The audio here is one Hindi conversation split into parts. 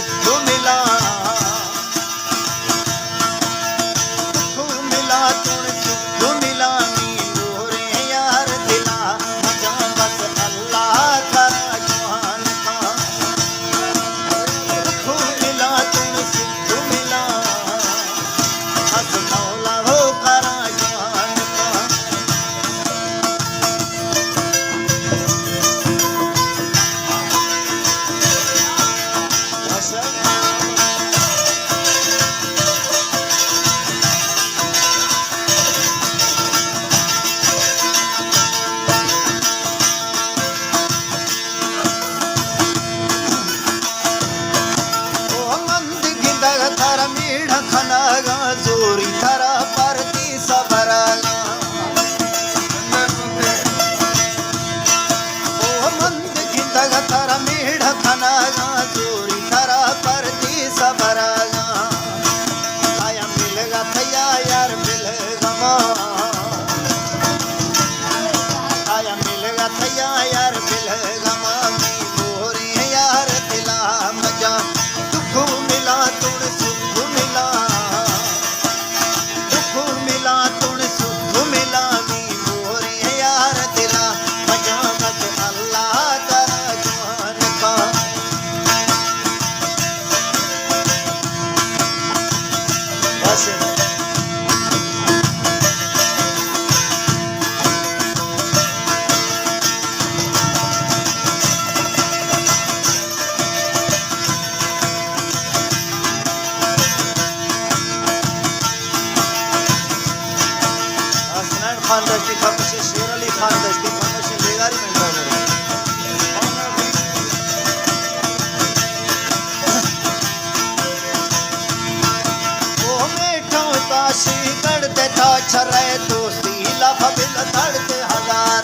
सुख मिला, दुख मिला तुण सुख मिला नी मोरे यार दिला मजा बस अल्लाह करा जहान का। दुख मिला तुण सुख मिला बस मौला हो करा जहान का। थारा मीठा खानागा जोरी थारा परती सबरागा ओ मंद खिंदागा थारा मीठा खानागा जोरी थारा परती सबरागा। आया मिलेगा थैया यार मिलेगा माँ, आया मिलेगा थैया यार मिलेगा माँ मोरे यार दिला मजा। दुख मिला तुण सुख मिला, दुख मिला तुण सुख मिला नी मोरे यार दिला मजा बस अल्लाह करा जहान का। बस खान दस्ती फरमाइश शेर अली खान दस्ती फरमाइश बेगारी में ओ मेठो ताशी गढ़ते था छरे दोस्ती लाफा बिल धड़ते हजार।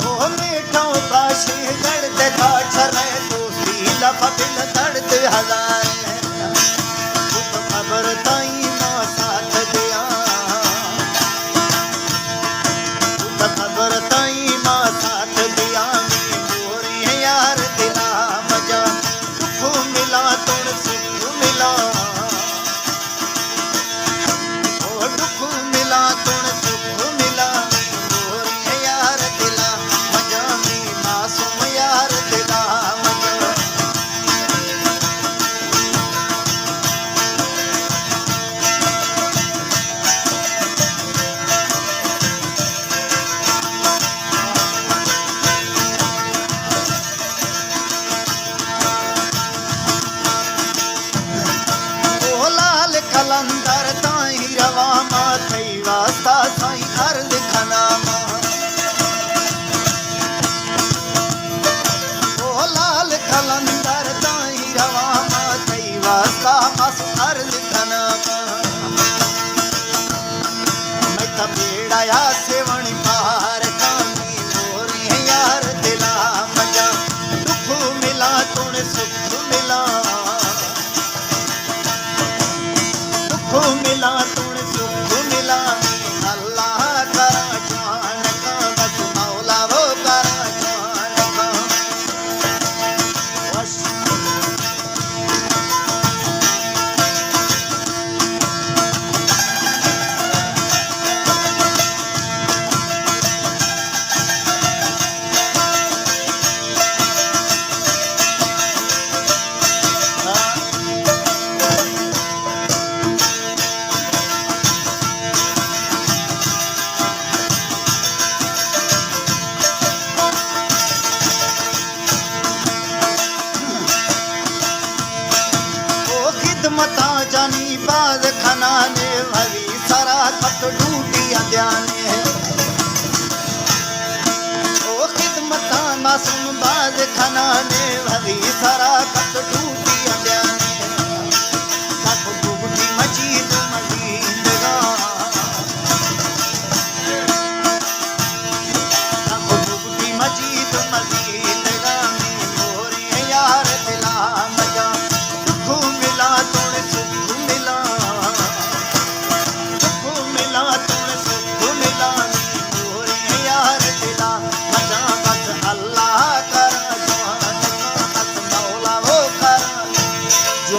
ओ मेठो ताशी गढ़ते था छरे दोस्ती लाफा बिल धड़ते हजार। खबर ताई मां साथ दिया, खबर ताई मां साथ दिया मोरे यार दिला मजा। दुख मिला तुण सुख मिला, ओ दुख मिला तुण सुख मिला मोरे यार दिला मजा मी मासूम यार दिला मजा। कलंदर ताई रवा मा थई वास्ता साई अर्ज खनामा। ओ लाल कलंदर